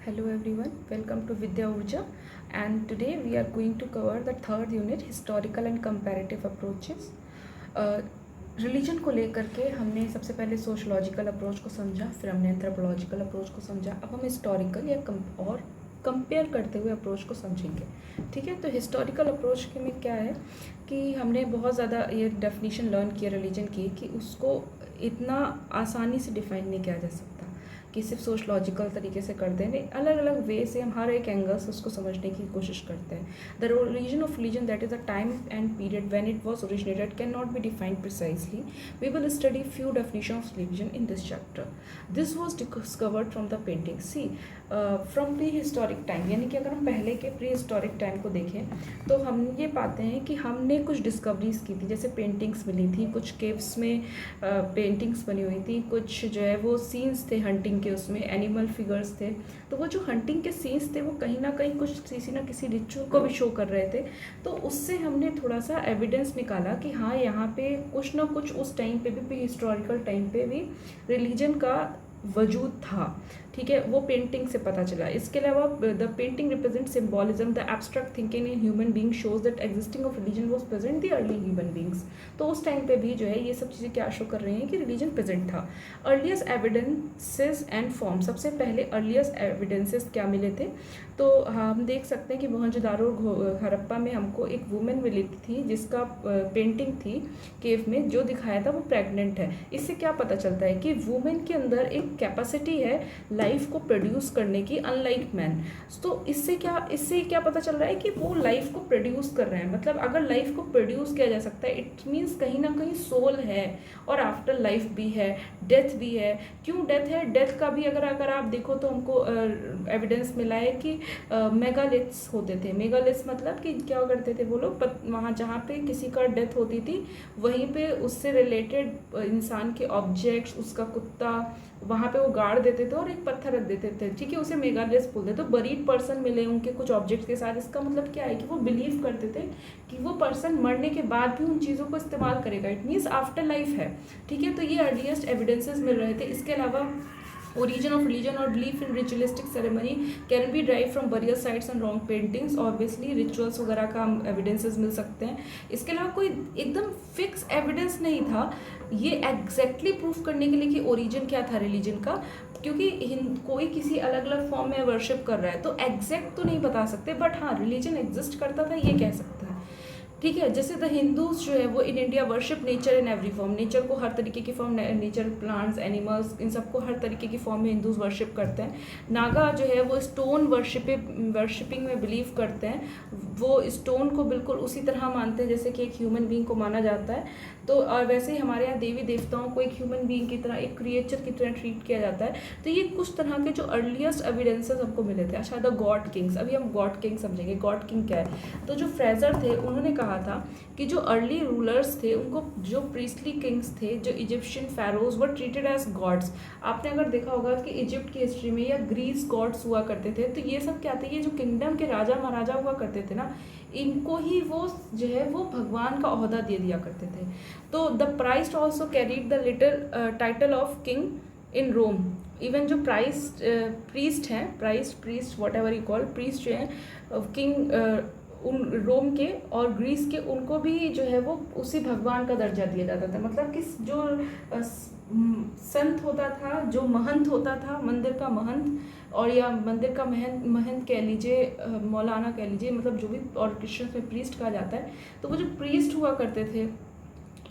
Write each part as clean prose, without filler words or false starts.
Hello everyone, welcome to Vidya Urja, and today we are going to cover the third unit, historical and comparative approaches. Religion को लेकर के हमने सबसे पहले sociological approach को समझा, फिर हमने एंथ्रोपोलॉजिकल अप्रोच को समझा। अब हम हिस्टोरिकल या कंपेयर करते हुए अप्रोच को समझेंगे। ठीक है, तो हिस्टोरिकल अप्रोच के में क्या है कि हमने बहुत ज़्यादा ये डेफिनेशन लर्न किया रिलीजन की कि उसको इतना आसानी से डिफाइन नहीं किया जा सकता कि सिर्फ सोशलॉजिकल तरीके से करते हैं, अलग अलग वे से हम हर एक एंगल से उसको समझने की कोशिश करते हैं। The origin of religion, that is the time and period when it was originated, can not be defined precisely. We will study few definition of religion in this chapter. This was discovered from the painting. See, from prehistoric time, यानी कि अगर हम पहले के pre historic time को देखें तो हम ये पाते हैं कि हमने कुछ डिस्कवरीज की थी। जैसे पेंटिंग्स मिली थी, कुछ केव्स में पेंटिंग्स बनी हुई थी, कुछ जो है वो सीन्स थे हंटिंग के, उसमें एनिमल फिगर्स थे। तो वो जो हंटिंग के सीन्स थे वो कहीं ना कहीं कुछ किसी ना किसी रिचुअल को भी शो कर रहे थे। तो उससे हमने थोड़ा सा एविडेंस निकाला कि हाँ, यहाँ पे कुछ ना कुछ उस टाइम पे भी, हिस्टोरिकल टाइम पे भी रिलीजन का वजूद था। ठीक है, वो पेंटिंग से पता चला। इसके अलावा the painting represent symbolism, the abstract thinking in human being shows that existing of religion was present the early human beings. तो उस टाइम पे भी जो है ये सब चीज़ें क्या शो कर रही हैं कि रिलीजन प्रेजेंट था। अर्लीस्ट एविडेंसेस एंड फॉर्म, सबसे पहले अर्लीस्ट एविडेंसेस क्या मिले थे तो हम देख सकते हैं कि मोहनजोदारो और हड़प्पा में हमको एक वुमेन मिली थी जिसका पेंटिंग थी केव में, जो दिखाया था वो प्रेग्नेंट है। इससे क्या पता चलता है कि वुमेन के अंदर एक कैपेसिटी है लाइफ को प्रोड्यूस करने की, अनलाइक मैन। तो इससे क्या पता चल रहा है कि वो लाइफ को प्रोड्यूस कर रहे हैं। मतलब अगर लाइफ को प्रोड्यूस किया जा सकता है, इट मीन्स कहीं ना कहीं सोल है और आफ्टर लाइफ भी है, डेथ भी है। क्यों डेथ है? डेथ का भी अगर आप देखो तो हमको एविडेंस मिला है कि मेगालिथ्स होते थे। मेगालिथ्स मतलब कि क्या करते थे वो लोग, वहाँ जहाँ पे किसी का डेथ होती थी वहीं पे उससे रिलेटेड इंसान के ऑब्जेक्ट्स, उसका कुत्ता, वहाँ पे वो गाड़ देते थे और एक पत्थर रख देते थे। ठीक है, उसे मेगालिथ्स बोलते। तो बरीड पर्सन मिले उनके कुछ ऑब्जेक्ट्स के साथ। इसका मतलब क्या है कि वो बिलीव करते थे कि वो पर्सन मरने के बाद भी उन चीज़ों को इस्तेमाल करेगा। इट मीन्स आफ्टर लाइफ है। ठीक है, तो ये अर्लीस्ट एविडेंसेस मिल रहे थे। इसके अलावा origin of religion or belief in ritualistic ceremony can be derived from burial sites and wrong paintings। obviously rituals वगैरह का हम evidences मिल सकते हैं। इसके अलावा कोई एकदम फिक्स एविडेंस नहीं था ये एग्जैक्टली प्रूफ करने के लिए कि ओरिजिन क्या था रिलीजन का, क्योंकि कोई किसी अलग अलग फॉर्म में वर्शिप कर रहा है तो एग्जैक्ट तो नहीं बता सकते, बट हाँ रिलीजन एग्जिस्ट करता था ये कह सकते हैं। ठीक है, जैसे द हिंदूज जो है वो in India worship nature in every form. Nature को हर तरीके की फॉर्म, नेचर, प्लांट्स, एनिमल्स, इन सबको हर तरीके की फॉर्म में हिंदूज वर्शिप करते हैं। नागा जो है वो स्टोन वर्शिपिंग में बिलीव करते हैं। वो स्टोन को बिल्कुल उसी तरह मानते हैं जैसे कि एक ह्यूमन बीइंग को माना जाता है। तो और वैसे ही हमारे यहाँ देवी देवताओं को एक ह्यूमन बीइंग की तरह, एक क्रिएचर की तरह ट्रीट किया जाता है। तो ये कुछ तरह के जो अर्लीस्ट एविडेंसेस हमको मिले थे। अच्छा, द गॉड किंग्स, अभी हम गॉड किंग समझेंगे। गॉड किंग क्या है? तो जो फ्रेजर थे उन्होंने कहा था कि जो अर्ली रूलर्स थे उनको, जो प्रीस्टली किंग्स थे, जो Egyptian pharaohs were treated as gods. आपने अगर देखा होगा कि इजिप्ट की हिस्ट्री में या ग्रीस गॉड्स हुआ करते थे, तो ये सब क्या थे? ये जो किंगडम के राजा महाराजा हुआ करते थे ना, इनको ही वो जो है वो भगवान का ओहदा दे दिया करते थे। तो the priest also carried the little title of king in Rome. Even जो प्रीस्ट हैं, priest whatever you call, priest जो हैं किंग उन रोम के और ग्रीस के, उनको भी जो है वो उसी भगवान का दर्जा दिया जाता था। मतलब कि जो संत होता था, जो महंत होता था, मंदिर का महंत, और या मंदिर का महंत कह लीजिए, मौलाना कह लीजिए, मतलब जो भी, और क्रिश्चियन में प्रीस्ट कहा जाता है। तो वो जो प्रीस्ट हुआ करते थे,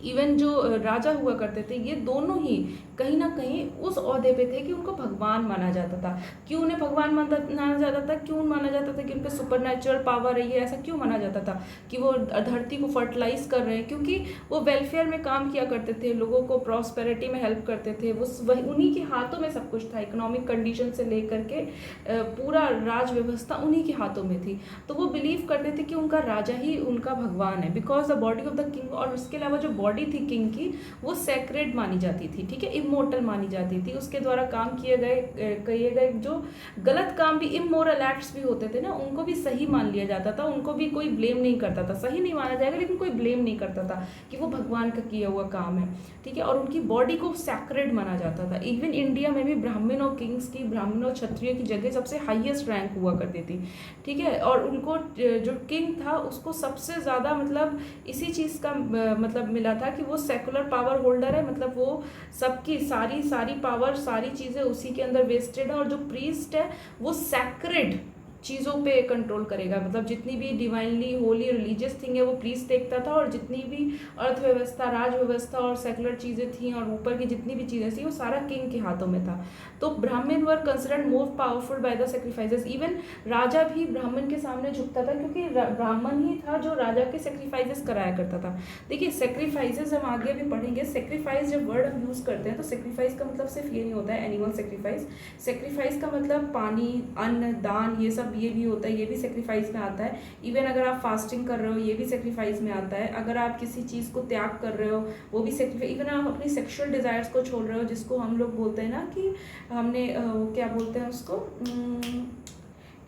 इवन जो राजा हुआ करते थे, ये दोनों ही कहीं ना कहीं उस ओहदे पे थे कि उनको भगवान माना जाता था। क्यों उन्हें भगवान माना जाता था? क्यों माना जाता था कि उन पर सुपरनेचुरल पावर है? ऐसा क्यों माना जाता था कि वो धरती को फर्टिलाइज कर रहे हैं? क्योंकि वो वेलफेयर में काम किया करते थे, लोगों को प्रॉस्पेरिटी में हेल्प करते थे। वो वही उन्हीं के हाथों में सब कुछ था। इकोनॉमिक कंडीशन से लेकर के पूरा राज व्यवस्था उन्हीं के हाथों में थी। तो वो बिलीव करते थे कि उनका राजा ही उनका भगवान है, because the body of the king. और उसके अलावा जो बॉडी थी किंग की वो सेक्रेड मानी जाती थी, ठीक है, इमोर्टल मानी जाती थी। उसके द्वारा काम किए गए जो गलत काम भी, इमोरल एक्ट्स भी होते थे ना, उनको भी सही मान लिया जाता था, उनको भी कोई ब्लेम नहीं करता था। सही नहीं माना जाएगा लेकिन कोई ब्लेम नहीं करता था कि वो भगवान का किया हुआ काम है, ठीक है। और उनकी बॉडी को सैक्रेड माना जाता था। इवन इंडिया में भी ब्राह्मण और किंग्स की, ब्राह्मण और क्षत्रिय की जगह सबसे हाईएस्ट रैंक हुआ करती थी, ठीक है। और उनको जो किंग था उसको सबसे ज़्यादा मतलब इसी चीज़ का मतलब मिला था कि वो सेकुलर पावर होल्डर है, मतलब वो सबकी सारी पावर, सारी चीज़ें उसी के अंदर वेस्टेड है। और जो प्रीस्ट है वो सैक्रेड चीज़ों पे कंट्रोल करेगा, मतलब जितनी भी डिवाइनली होली रिलीजियस थिंग है वो प्रीस्ट देखता था, और जितनी भी अर्थव्यवस्था, राज व्यवस्था और सेकुलर चीज़ें थी और ऊपर की जितनी भी चीज़ें थी वो सारा किंग के हाथों में था। तो Brahmin were considered more powerful by the sacrifices. Even राजा भी ब्राह्मण के सामने झुकता था, क्योंकि ब्राह्मण ही था जो राजा के सेक्रीफाइसेस कराया करता था। देखिए सेक्रीफाइसेस हम आगे भी पढ़ेंगे। सेक्रीफाइस जब वर्ड हम यूज़ करते हैं तो सेक्रीफाइस का मतलब सिर्फ ये नहीं होता है एनिमल सेक्रीफाइस। सेक्रीफाइस का मतलब पानी, अन्न, दान, ये सब ये भी होता है, ये भी सेक्रीफाइस में आता है। इवन अगर आप फास्टिंग कर रहे हो ये भी सेक्रीफाइस में आता है। अगर आप किसी चीज़ को त्याग कर रहे हो वो भी सेक्रीफाइस। इवन आप अपनी सेक्सुअल डिज़ायर्स को छोड़ रहे हो, जिसको हम लोग बोलते हैं ना कि हमने क्या बोलते हैं उसको,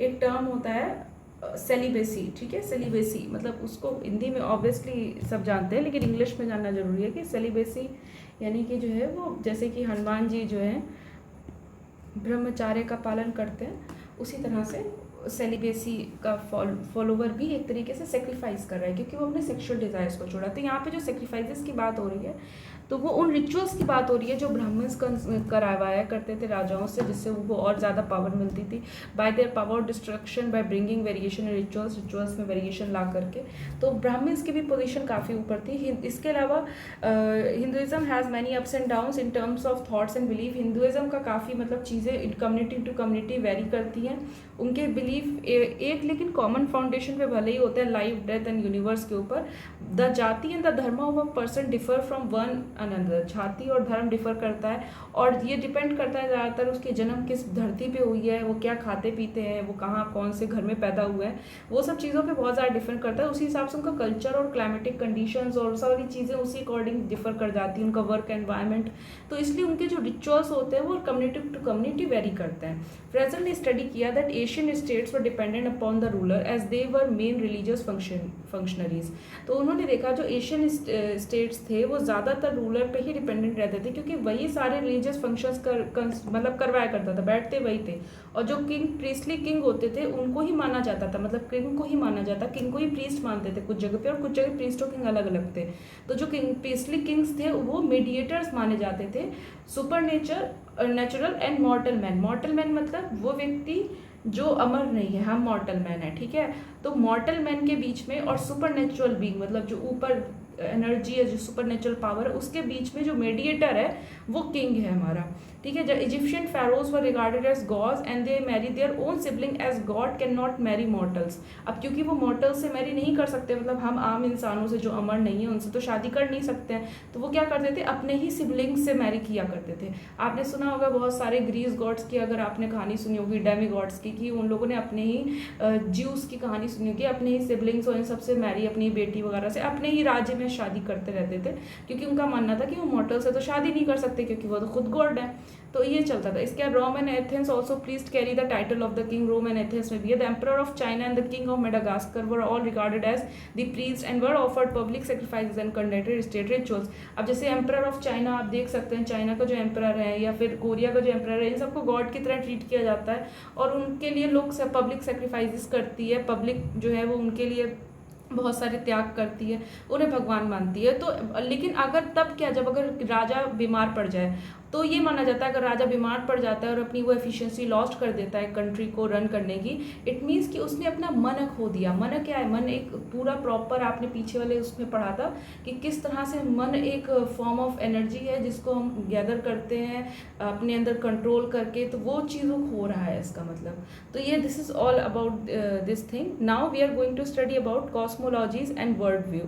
एक टर्म होता है सेलिबेसी, ठीक है। सेलिबेसी मतलब उसको हिंदी में ऑब्वियसली सब जानते हैं लेकिन इंग्लिश में जानना जरूरी है कि सेलिबेसी यानी कि जो है वो, जैसे कि हनुमान जी जो है ब्रह्मचार्य का पालन करते हैं, उसी तरह से सेलिबेसी का फॉलोवर भी एक तरीके से सेक्रीफाइस कर रहा है, क्योंकि वो अपने सेक्सुअल डिज़ायर्स को छोड़ा। तो यहाँ पे जो सेक्रीफाइसेस की बात हो रही है तो वो उन रिचुअल्स की बात हो रही है जो ब्राह्मण्स करवाया करते थे राजाओं से, जिससे उनको और ज़्यादा पावर मिलती थी। Bye their power destruction, by bringing variation in rituals में वेरिएशन ला करके। तो ब्राह्मण्स की भी पोजीशन काफ़ी ऊपर थी। इसके अलावा Hinduism has many ups and downs in terms of thoughts and belief. Hinduism का काफ़ी मतलब चीज़ें कम्युनिटी टू कम्युनिटी वेरी करती हैं। उनके बिलीफ एक लेकिन कॉमन फाउंडेशन पे भले ही होते हैं, लाइफ, डेथ एंड यूनिवर्स के ऊपर। द जाति एंड द धर्म of a person differ from one another. जाति और धर्म डिफर करता है और ये डिपेंड करता है ज़्यादातर उसके जन्म किस धरती पे हुई है, वो क्या खाते पीते हैं, वो कहाँ कौन से घर में पैदा हुए हैं, वो सब चीज़ों पे बहुत ज़्यादा डिफर करता है। उसी हिसाब से उनका कल्चर और क्लाइमेटिक कंडीशंस और सारी चीज़ें उसी अकॉर्डिंग डिफर कर जाती हैं, उनका वर्क एनवायरनमेंट। तो इसलिए उनके जो रिचुअल्स होते हैं वो कम्युनिटी टू कम्युनिटी वेरी करते हैं। फ्रेजल ने स्टडी किया that Asian states were dependent upon the ruler as they were men religious functionaries. तो उन्होंने देखा जो एशियन स्टेट्स थे वो ज़्यादातर रूलर पे ही डिपेंडेंट रहते थे, क्योंकि वही सारे रिलीजियस फंक्शंस मतलब करवाया करता था, बैठते वही थे। और जो किंग, प्रीस्टली किंग होते थे उनको ही माना जाता था, मतलब किंग को ही माना जाता, किंग को ही प्रीस्ट मानते थे कुछ जगह पे, और कुछ जगह प्रीस्ट और किंग अलग अलग थे। तो जो किंग, प्रीस्टली किंग्स थे वो मीडिएटर्स माने जाते थे, super natural and मॉर्टल man. मॉर्टल man मतलब वो व्यक्ति जो अमर नहीं है, हम मॉर्टल मैन है, ठीक है। तो मॉर्टल मैन के बीच में और सुपर नेचुरल बीइंग मतलब जो ऊपर एनर्जी है, जो सुपर नेचुरल पावर है, उसके बीच में जो मेडिएटर है वो किंग है हमारा, ठीक है। जब Egyptian pharaohs were regarded as gods and they marry their own sibling as god can not marry mortals. अब क्योंकि वो मॉर्टल्स से मैरी नहीं कर सकते, मतलब हम आम इंसानों से जो अमर नहीं है उनसे तो शादी कर नहीं सकते हैं, तो वो क्या करते थे, अपने ही सिबलिंग्स से मैरी किया करते थे। आपने सुना होगा बहुत सारे ग्रीस गॉड्स की, अगर आपने कहानी सुनी होगी डेमी गॉड्स की, कि उन लोगों ने अपने ही ज्यूस की कहानी सुनी होगी, अपने ही सिबलिंग्स और इन सबसे मैरी, अपनी बेटी वगैरह से अपने ही राज्य में शादी करते रहते थे, क्योंकि उनका मानना था कि वो मॉर्टल से तो शादी नहीं कर सकते क्योंकि वो तो खुद गॉड है। तो ये चलता था। इसके बाद Rome and Athens also please carry the title of the king. Rome and Athens में भी है। The emperor of China and the king of Madagascar were all regarded as the priest and were offered public sacrifices and conducted state rituals. अब जैसे emperor of China आप देख सकते हैं, China का जो एम्परर है या फिर कोरिया का जो एम्परर है, इन सबको गॉड की तरह ट्रीट किया जाता है और उनके लिए लोग पब्लिक सेक्रीफाइसेस करती है, पब्लिक जो है वो उनके लिए बहुत सारे त्याग करती है, उन्हें भगवान मानती है। तो लेकिन अगर तब क्या, जब अगर राजा बीमार पड़ जाए तो ये माना जाता है अगर राजा बीमार पड़ जाता है और अपनी वो एफिशिएंसी लॉस्ट कर देता है कंट्री को रन करने की, इट मीन्स कि उसने अपना मन खो दिया। मन क्या है, मन एक पूरा प्रॉपर, आपने पीछे वाले उसमें पढ़ा था कि किस तरह से मन एक फॉर्म ऑफ एनर्जी है जिसको हम गैदर करते हैं अपने अंदर कंट्रोल करके, तो वो चीज़ों खो रहा है इसका मतलब। तो ये this is all about this thing. Now we are going to study about cosmologies and world view.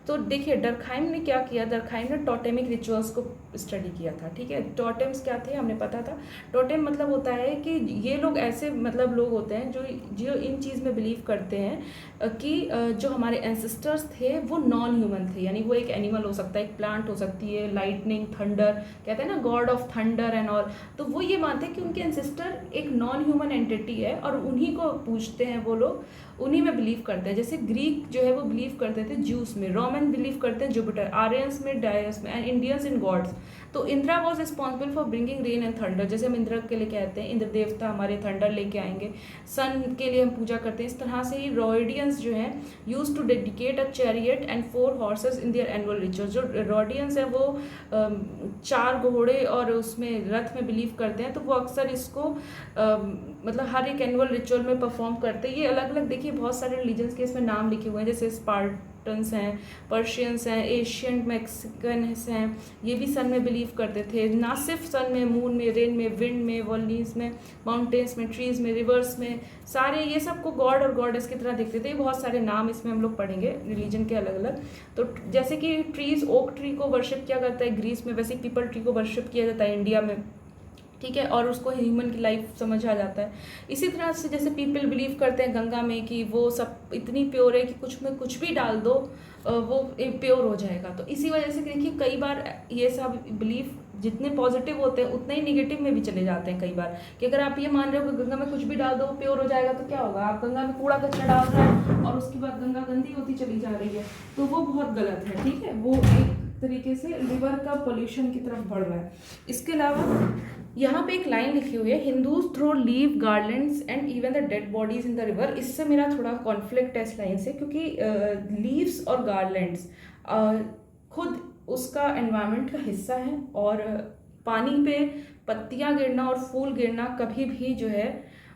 तो देखिए डरखाइम ने क्या किया, डरखाइम ने टोटेमिक रिचुअल्स को स्टडी किया था, ठीक है। टोटेम्स क्या थे हमें पता था। टोटेम मतलब होता है कि ये लोग ऐसे मतलब लोग होते हैं जो जो इन चीज़ में बिलीव करते हैं कि जो हमारे एंसेस्टर्स थे वो नॉन ह्यूमन थे, यानी वो एक एनिमल हो सकता है, एक प्लांट हो सकती है, लाइटनिंग, थंडर, कहते हैं ना God of thunder and all. तो वो ये मानते हैं कि उनके एंसेस्टर एक नॉन ह्यूमन एंटिटी है और उन्हीं को पूजते हैं वो लोग, उन्हीं में बिलीव करते हैं। जैसे ग्रीक जो है वो बिलीव करते थे ज्यूस में, रोमन बिलीव करते हैं जुपिटर, आर्यंस में डायस में, एंड इंडियंस इन गॉड्स। तो Indira was responsible for bringing rain and thunder, जैसे हम इंद्र के लिए कहते हैं इंद्र देवता हमारे थंडर लेके आएंगे, सन के लिए हम पूजा करते हैं। इस तरह से ही रोडियंस जो हैं used to dedicate a chariot and 4 horses in their annual ritual. जो रोडियंस है वो 4 घोड़े और उसमें रथ में बिलीव करते हैं, तो वो अक्सर इसको मतलब हर एक एनुअल रिचुअल में परफॉर्म करते हैं। ये अलग अलग देखिए बहुत सारे रिलीजन्स के इसमें नाम लिखे हुए हैं, जैसे स्पार्टन्स हैं, पर्शियंस हैं, एशियन मैक्सिकन्स हैं, ये भी सन में बिलीव करते थे। ना सिर्फ सन में, मून में, रेन में, विंड में, वॉलीज में, माउंटेन्स में, ट्रीज में, रिवर्स में, सारे ये सबको गॉड और गॉडेस की तरह देखते थे। बहुत सारे नाम इसमें हम लोग पढ़ेंगे रिलीजन के अलग अलग। तो जैसे कि ट्रीज, ओक ट्री को वर्शिप किया जाता है ग्रीस में, वैसे पीपल ट्री को वर्शिप किया जाता है इंडिया में, ठीक है, और उसको ह्यूमन की लाइफ समझ आ जाता है। इसी तरह से जैसे पीपल बिलीव करते हैं गंगा में कि वो सब इतनी प्योर है कि कुछ में कुछ भी डाल दो वो प्योर हो जाएगा। तो इसी वजह से देखिए कई बार ये सब बिलीफ जितने पॉजिटिव होते हैं उतने ही निगेटिव में भी चले जाते हैं कई बार, कि अगर आप ये मान रहे हो कि गंगा में कुछ भी डाल दो प्योर हो जाएगा, तो क्या होगा, आप गंगा में कूड़ा कचरा डाल रहे हैं और उसके बाद गंगा गंदी होती चली जा रही है, तो वो बहुत गलत है, ठीक है। वो एक तरीके से लिवर का पोल्यूशन की तरफ बढ़ रहा है। इसके अलावा यहाँ पे एक लाइन लिखी हुई है, Hindus throw leave garlands and even the dead bodies in the river. इससे मेरा थोड़ा कॉन्फ्लिक्ट है इस लाइन से, क्योंकि लीव्स और गार्लैंड्स खुद उसका एनवायरनमेंट का हिस्सा है, और पानी पे पत्तियाँ गिरना और फूल गिरना कभी भी जो है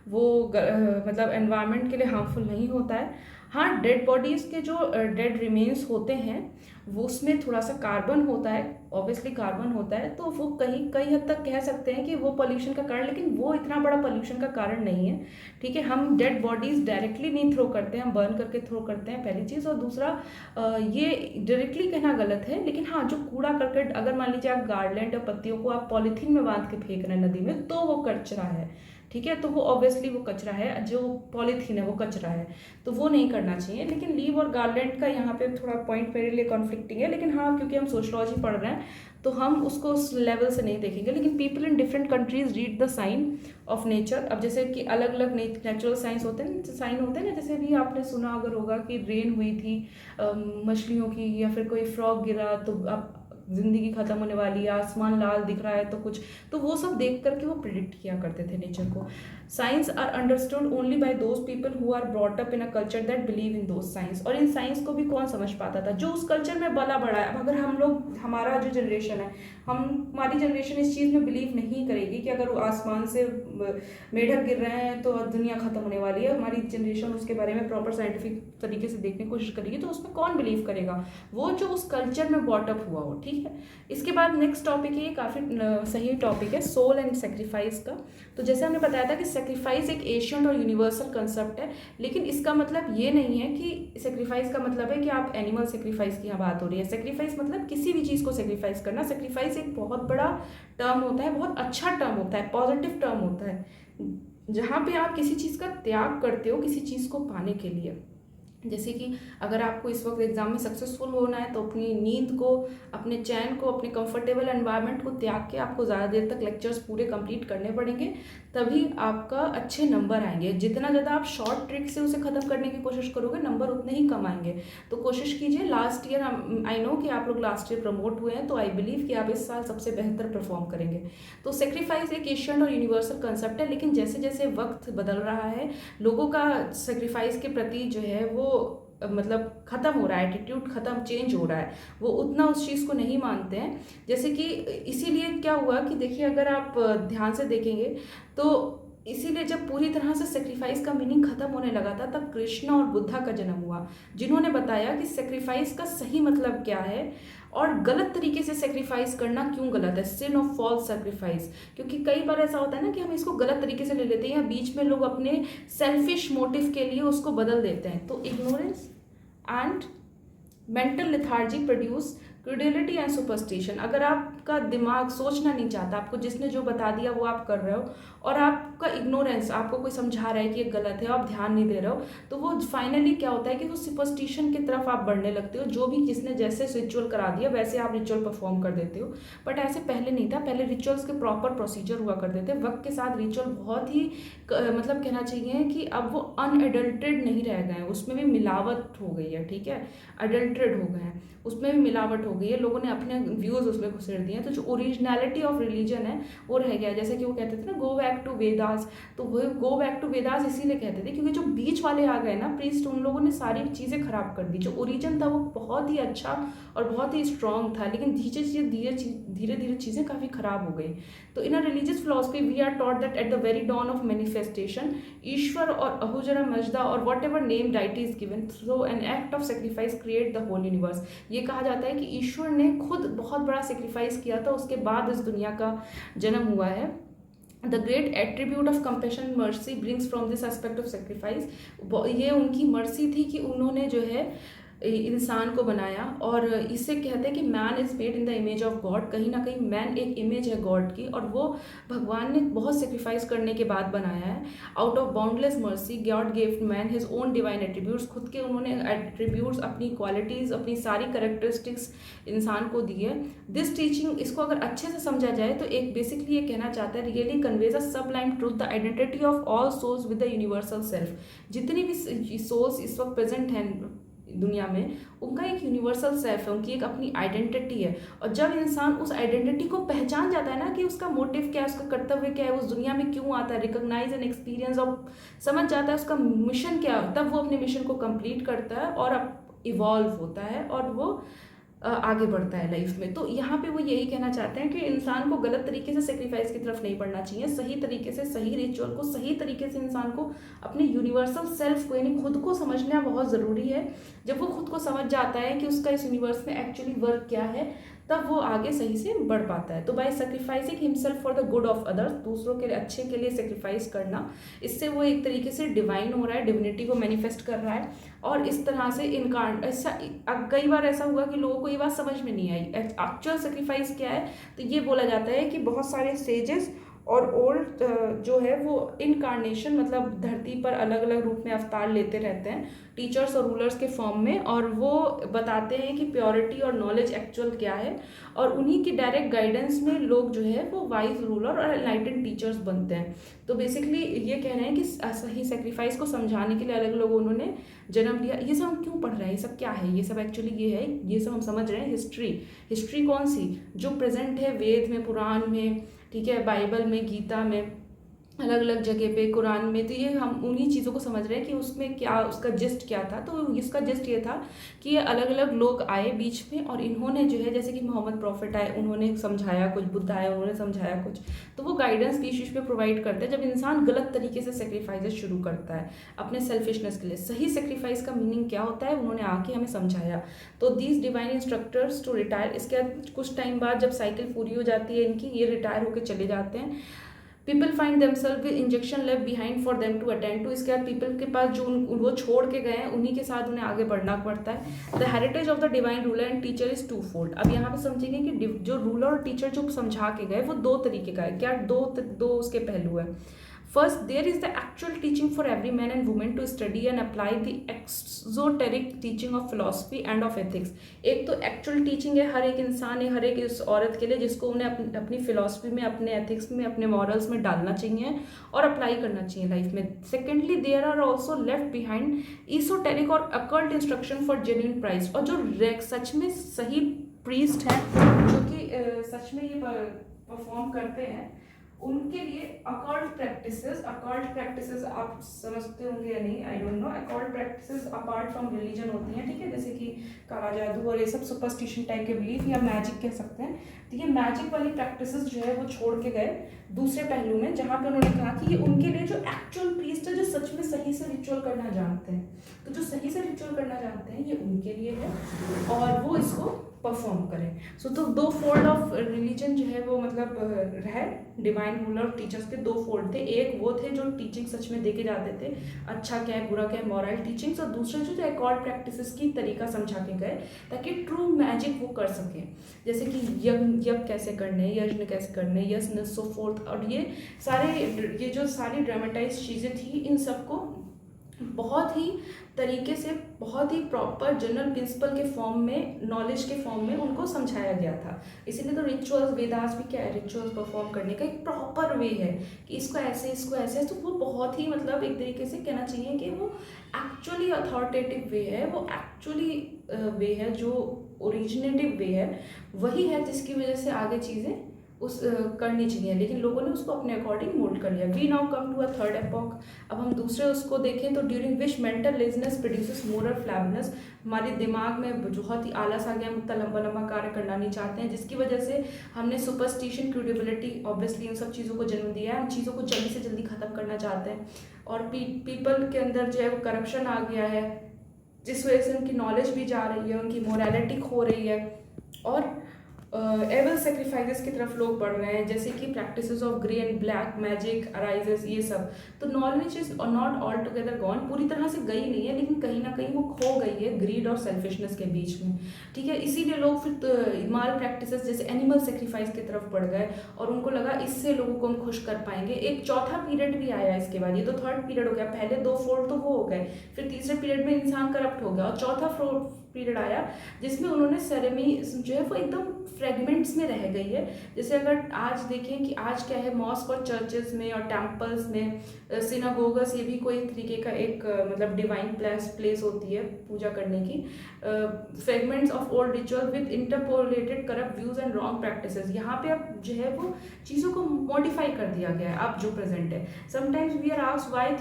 वो मतलब एनवायरनमेंट के लिए हार्मफुल नहीं होता है। हाँ, डेड बॉडीज़ के जो डेड रिमेन्स होते हैं वो उसमें थोड़ा सा कार्बन होता है, ऑब्वियसली कार्बन होता है, तो वो कई हद तक कह सकते हैं कि वो पोल्यूशन का कारण, लेकिन वो इतना बड़ा पोल्यूशन का कारण नहीं है, ठीक है। हम डेड बॉडीज़ डायरेक्टली नहीं थ्रो करते हैं, हम बर्न करके थ्रो करते हैं, पहली चीज़। और दूसरा ये डायरेक्टली कहना गलत है, लेकिन हाँ जो कूड़ा करकट, अगर मान लीजिए आप गार्लैंड और पत्तियों को आप पॉलीथीन में बांध के फेंक रहे हैं नदी में, तो वो कचरा है, ठीक है। तो वो ऑब्वियसली वो कचरा है, जो पॉलीथीन है वो कचरा है, तो वो नहीं करना चाहिए। लेकिन लीव और गार्लैंड का यहाँ पे थोड़ा पॉइंट मेरे लिए कॉन्फ्लिक्टिंग है, लेकिन हाँ क्योंकि हम सोशलॉजी पढ़ रहे हैं तो हम उसको उस लेवल से नहीं देखेंगे। लेकिन people in different countries read the sign of nature. अब जैसे कि अलग अलग नेचुरल साइंस होते हैं, साइन होते हैं ना, जैसे भी आपने सुना अगर होगा कि रेन हुई थी मछलियों की, या फिर कोई फ्रॉग गिरा तो आप जिंदगी खत्म होने वाली है, आसमान लाल दिख रहा है तो कुछ, तो वो सब देख करके वो प्रिडिक्ट किया करते थे नेचर को। Science are understood only by those people who are brought up in a culture that believe in those science. और इन साइंस को भी कौन समझ पाता था, जो उस कल्चर में बड़ा है। अब अगर हम लोग, हमारा जो जनरेशन है, हमारी जनरेशन इस चीज़ में बिलीव नहीं करेगी कि अगर आसमान से मेढक गिर रहे हैं तो दुनिया खत्म होने वाली है, हमारी जनरेशन उसके बारे में प्रॉपर साइंटिफिक तरीके से देखने की कोशिश करेगी, तो उसमें कौन बिलीव करेगा, वो जो उस कल्चर में बॉट अप हुआ हो, ठीक है। इसके बाद नेक्स्ट टॉपिक है, ये काफ़ी सही टॉपिक है, सोल एंड सेक्रीफाइस का। तो जैसे हमने बताया था कि सेक्रीफाइस एक एशियंट और यूनिवर्सल कंसेप्ट है, लेकिन इसका मतलब ये नहीं है कि सेक्रीफाइस का मतलब है कि आप एनिमल सेक्रीफाइस की यहाँ बात हो रही है। सेक्रीफाइस मतलब किसी भी चीज़ को सेक्रीफाइस करना। सेक्रीफाइस एक बहुत बड़ा टर्म होता है, बहुत अच्छा टर्म होता है, पॉजिटिव टर्म होता है, जहाँ पे आप किसी चीज़ का त्याग करते हो किसी चीज़ को पाने के लिए। जैसे कि अगर आपको इस वक्त एग्जाम में सक्सेसफुल होना है तो अपनी नींद को, अपने चैन को, अपने कंफर्टेबल एनवायरनमेंट को त्याग के आपको ज़्यादा देर तक लेक्चर्स पूरे कंप्लीट करने पड़ेंगे, तभी आपका अच्छे नंबर आएंगे। जितना ज़्यादा आप शॉर्ट ट्रिक से उसे ख़त्म करने की कोशिश करोगे, नंबर उतने ही कम आएंगे। तो कोशिश कीजिए। लास्ट ईयर आई नो कि आप लोग लास्ट ईयर प्रमोट हुए हैं, तो आई बिलीव कि आप इस साल सबसे बेहतर परफॉर्म करेंगे। तो सेक्रीफाइस एक एशियन और यूनिवर्सल कंसेप्ट है, लेकिन जैसे जैसे वक्त बदल रहा है, लोगों का सेक्रीफाइस के प्रति जो है वो मतलब ख़त्म हो रहा है, एटीट्यूड ख़त्म, चेंज हो रहा है, वो उतना उस चीज़ को नहीं मानते हैं। जैसे कि इसीलिए क्या हुआ कि देखिए, अगर आप ध्यान से देखेंगे तो इसीलिए जब पूरी तरह से सेक्रीफाइस का मीनिंग खत्म होने लगा था, तब कृष्ण और बुद्धा का जन्म हुआ, जिन्होंने बताया कि सेक्रीफाइस का सही मतलब क्या है और गलत तरीके से सेक्रीफाइस करना क्यों गलत है, सिन ऑफ फॉल्स सेक्रीफाइस। क्योंकि कई बार ऐसा होता है ना कि हम इसको गलत तरीके से ले लेते हैं, या बीच में लोग अपने सेल्फिश मोटिव के लिए उसको बदल देते हैं। तो ignorance and mental lethargy produce credulity and superstition. अगर आप आपका दिमाग सोचना नहीं चाहता, आपको जिसने जो बता दिया वो आप कर रहे हो, और आपका इग्नोरेंस, आपको कोई समझा रहा है कि ये गलत है, आप ध्यान नहीं दे रहे हो, तो वो फाइनली क्या होता है कि वो सुपरस्टिशन की तरफ आप बढ़ने लगते हो। जो भी जिसने जैसे रिचुअल करा दिया वैसे आप रिचुअल परफॉर्म कर देते हो। बट ऐसे पहले नहीं था, पहले रिचुअल्स के प्रॉपर प्रोसीजर हुआ करते थे। वक्त के साथ रिचुअल बहुत ही मतलब कहना चाहिए कि अब वो अनएडल्टेड नहीं रह गए हैं, उसमें भी मिलावट हो गई है, ठीक है, अडल्ट्रेड हो गए हैं, उसमें भी मिलावट हो गई है, लोगों ने अपने व्यूज़ उसमें घुसेड़ दिए हैं। तो जो ओरिजिनलिटी ऑफ रिलीजन है वो रह गया है। जैसे कि वो कहते थे ना, गो बैक टू वेदास, तो वो गो बैक टू वेदास इसीलिए कहते थे क्योंकि जो बीच वाले आ गए ना प्रीस्ट, उन लोगों ने सारी चीज़ें खराब कर दी। जो ओरिजिन था वो बहुत ही अच्छा और बहुत ही स्ट्रॉन्ग था, लेकिन धीरे धीरे चीज़ें काफ़ी खराब हो गई। तो in a religious philosophy we are taught that at the very dawn of manifestation, Ishwar और अहुजरा मजदा और whatever name deity is given through an act of sacrifice create the whole universe. ये कहा जाता है कि ईश्वर ने खुद बहुत बड़ा सेक्रीफाइस किया था, उसके बाद इस दुनिया का जन्म हुआ है। The great attribute of compassion mercy brings from this aspect of sacrifice. ये उनकी मर्सी थी कि उन्होंने जो है इंसान को बनाया, और इससे कहते हैं कि man is made in the image of God. कहीं ना कहीं मैन एक इमेज है गॉड की, और वो भगवान ने बहुत सेक्रीफाइस करने के बाद बनाया है। Out of boundless mercy God gave man his own divine attributes. खुद के उन्होंने एट्रीब्यूट्स, अपनी क्वालिटीज़, अपनी सारी करेक्टरिस्टिक्स इंसान को दी है। दिस टीचिंग, इसको अगर अच्छे से समझा जाए तो एक बेसिकली ये कहना चाहता है, really conveys a sublime truth, the identity of all souls with the universal self. जितनी भी सोल्स इस वक्त प्रेजेंट हैं दुनिया में, उनका एक यूनिवर्सल सेल्फ है, उनकी एक अपनी आइडेंटिटी है। और जब इंसान उस आइडेंटिटी को पहचान जाता है ना कि उसका मोटिव क्या है, उसका कर्तव्य क्या है, उस दुनिया में क्यों आता है, रिकॉग्नाइज एंड एक्सपीरियंस और समझ जाता है उसका मिशन क्या है, तब वो अपने मिशन को कंप्लीट करता है और इवॉल्व होता है और वो आगे बढ़ता है लाइफ में। तो यहाँ पे वो यही कहना चाहते हैं कि इंसान को गलत तरीके से सेक्रीफाइस की तरफ नहीं बढ़ना चाहिए, सही तरीके से, सही रिचुअल को सही तरीके से इंसान को अपने यूनिवर्सल सेल्फ को, यानी खुद को समझना बहुत ज़रूरी है। जब वो खुद को समझ जाता है कि उसका इस यूनिवर्स में एक्चुअली वर्क क्या है, तब वो आगे सही से बढ़ पाता है। तो by sacrificing himself for the good of others, दूसरों के अच्छे के लिए सेक्रीफाइस करना, इससे वो एक तरीके से डिवाइन हो रहा है, डिविनिटी को मैनिफेस्ट कर रहा है। और इस तरह से ऐसा कई बार ऐसा हुआ कि लोगों को ये बात समझ में नहीं आई एक्चुअल सेक्रीफाइस क्या है। तो ये बोला जाता है कि बहुत सारे सेजेस और ओल्ड जो है वो इनकारनेशन, मतलब धरती पर अलग अलग रूप में अवतार लेते रहते हैं, टीचर्स और रूलर्स के फॉर्म में, और वो बताते हैं कि प्योरिटी और नॉलेज एक्चुअल क्या है, और उन्हीं की डायरेक्ट गाइडेंस में लोग जो है वो वाइज रूलर और एनलाइटेंड टीचर्स बनते हैं। तो बेसिकली ये कह रहे हैं कि सही सेक्रीफाइस को समझाने के लिए अलग लोग उन्होंने जन्म लिया। ये सब हम क्यों पढ़ रहे हैं, ये सब क्या है, ये सब एक्चुअली ये है, ये सब हम समझ रहे हैं हिस्ट्री कौन सी, जो प्रेजेंट है वेद में, पुराण में, ठीक है, बाइबल में, गीता में, अलग अलग जगह पे, कुरान में। तो ये हम उन्हीं चीज़ों को समझ रहे हैं कि उसमें क्या, उसका जिस्ट क्या था। तो इसका जिस्ट ये था कि ये अलग अलग लोग आए बीच में, और इन्होंने जो है, जैसे कि मोहम्मद प्रॉफिट आए, उन्होंने समझाया कुछ, बुद्ध आए, उन्होंने समझाया कुछ। तो वो गाइडेंस बीच बीच पे प्रोवाइड करते हैं जब इंसान गलत तरीके से सेक्रीफाइसेस शुरू करता है अपने सेल्फिशनेस के लिए। सही सेक्रीफाइस का मीनिंग क्या होता है उन्होंने आके हमें समझाया। तो these divine instructors to retire, इसके बाद कुछ टाइम बाद जब साइकिल पूरी हो जाती है इनकी, ये रिटायर होकर चले जाते हैं। People find themselves with injection left behind for them to attend to. इसके बाद पीपल के पास जो वो छोड़ के गए हैं उन्हीं के साथ उन्हें आगे बढ़ना पड़ता है। The heritage of the divine ruler and teacher is twofold. अब यहाँ पे समझेंगे कि जो रूलर और टीचर जो समझा के गए वो दो तरीके का है। क्या दो उसके पहलू है। First, there is the actual teaching for every man and women to study and apply the exoteric teaching of philosophy and of ethics. एक तो एक्चुअल टीचिंग है हर एक इंसान है, हर एक इस औरत के लिए, जिसको उन्हें अपनी फिलॉसफी में, अपने एथिक्स में, अपने मॉरल्स में डालना चाहिए और अप्लाई करना चाहिए लाइफ में। Secondly, there are also left behind esoteric और occult instruction for genuine priest. और जो सच में सही प्रीस्ट हैं, जो कि सच में ये परफॉर्म करते हैं, उनके लिए अकल्ट प्रैक्टिसेस आप समझते होंगे या नहीं, I don't know. Occult practices apart from religion होती हैं, ठीक है, जैसे कि काला जादू और ये सब सुपरस्टिशन टाइप के बिलीफ या मैजिक कह सकते हैं। तो ये मैजिक वाली प्रैक्टिसेस जो है वो छोड़ के गए दूसरे पहलू में, जहाँ पे उन्होंने कहा कि ये उनके लिए जो एक्चुअल प्रीस्ट है, जो सच में सही से रिचुअल करना जानते हैं। तो जो सही से रिचुअल करना जानते हैं ये उनके लिए है, और वो इसको परफॉर्म करें। सो तो दो फोल्ड ऑफ रिलीजन जो है वो मतलब है, डिवाइन रूलर और टीचर्स के दो फोल्ड थे। एक वो थे जो टीचिंग सच में देके जाते थे, अच्छा क्या है बुरा क्या है मॉरल टीचिंग्स, और दूसरे जो एकॉर्ड प्रैक्टिसेस की तरीका समझा के गए ताकि ट्रू मैजिक वो कर सकें, जैसे कि यज्ञ कैसे करने, यज्ञ कैसे करने, यज्ञ सो फोर्थ। और ये जो सारी ड्रामेटाइज चीज़ें थी, इन सबको बहुत ही तरीके से, बहुत ही प्रॉपर जनरल प्रिंसिपल के फॉर्म में, नॉलेज के फॉर्म में उनको समझाया गया था। इसीलिए तो रिचुअल्स, वेदास भी क्या है, रिचुअल्स परफॉर्म करने का एक प्रॉपर वे है कि इसको ऐसे इसको ऐसे, तो वो बहुत ही मतलब एक तरीके से कहना चाहिए कि वो एक्चुअली अथॉरिटेटिव वे है, वो एक्चुअली वे है, जो ओरिजिनेटिव वे है वही है, जिसकी वजह से आगे चीज़ें करनी चाहिए। लेकिन लोगों ने उसको अपने अकॉर्डिंग मोल्ड कर लिया। We now come to a third epoch. अब हम दूसरे उसको देखें तो during which mental laziness produces moral flabbiness, हमारे दिमाग में बहुत ही आलस आ गया, हम इतना लंबा लंबा कार्य करना नहीं चाहते हैं, जिसकी वजह से हमने सुपरस्टिशन, क्रेडिबिलिटी, ऑब्वियसली इन सब चीज़ों को जन्म दिया है। हम चीज़ों को जल्दी से जल्दी ख़त्म करना चाहते हैं, और पीपल के अंदर जो है वो करप्शन आ गया है, जिस वजह से उनकी नॉलेज भी जा रही है, उनकी मोरालिटी खो रही है, और एवल सेक्रीफाइसेस की तरफ लोग बढ़ रहे हैं, जैसे कि practices of grey and black magic arises, ये सब। तो knowledge is not all together gone, पूरी तरह से गई नहीं है, लेकिन कहीं ना कहीं वो खो गई है ग्रीड और सेल्फिशनेस के बीच में, ठीक है। इसीलिए लोग फिर इमाल प्रैक्टिसेस जैसे एनिमल सेक्रीफाइस की तरफ बढ़ गए, और उनको लगा इससे लोगों को हम खुश कर पाएंगे। एक चौथा पीरियड भी आया इसके बाद, ये तो थर्ड पीरियड हो गया, पहले दो फोल्ड तो वो हो गए, फिर तीसरे पीरियड में इंसान करप्ट हो गया, और चौथा पीरियड आया जिसमें उन्होंने सेरेमनी जो है वो एकदम फ्रेगमेंट्स में रह गई है। जैसे अगर आज देखें कि आज क्या है, मॉस्क और चर्चेस में और टेम्पल्स में, सिनागोगस, ये भी कोई तरीके का एक मतलब डिवाइन प्लेस होती है पूजा करने की। Fragments of old ritual with interpolated corrupt views and wrong practices, यहाँ पे अब जो है वो चीज़ों को मॉडिफाई कर दिया गया है अब जो प्रेजेंट है। Sometimes we are asked why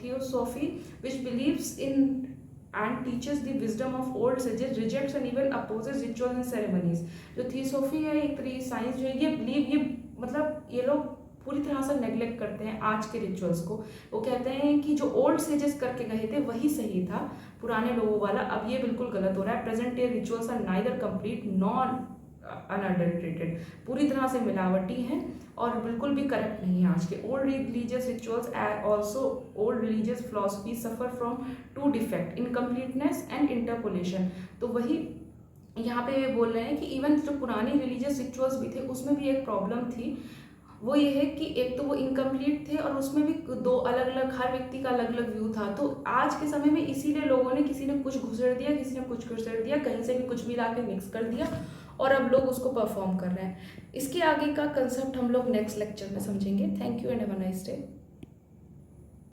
theosophy which believes in and teaches the wisdom of old sages rejects and even opposes rituals and ceremonies। जो थियोसॉफी है, एक तरीके साइंस जो है, ये बिलीव, ये मतलब ये लोग पूरी तरह से नेग्लेक्ट करते हैं आज के रिचुअल्स को। वो कहते हैं कि जो ओल्ड सेजेस करके गए थे वही सही था, पुराने लोगों वाला, अब ये बिल्कुल गलत हो रहा है। Present day rituals are neither complete nor unadulterated, पूरी तरह से मिलावटी हैं और बिल्कुल भी करेक्ट नहीं है आज के। Old religious rituals also old religious philosophy suffer from two defect, incompleteness and interpolation. तो वही यहाँ पे बोल रहे हैं कि इवन जो पुरानी रिलीजियस रिचुअल्स भी थे उसमें भी एक प्रॉब्लम थी, वो ये है कि एक तो वो इनकम्प्लीट थे और उसमें भी दो अलग अलग, हर व्यक्ति का अलग अलग व्यू था। तो आज के समय में इसीलिए लोगों ने, किसी ने कुछ घुसेड़ दिया, किसी ने कुछ घुसेड़ दिया, कहीं से भी कुछ भी ला के मिक्स कर दिया, और अब लोग उसको परफॉर्म कर रहे हैं। इसके आगे का कंसेप्ट हम लोग नेक्स्ट लेक्चर में समझेंगे। Thank you and have a nice day.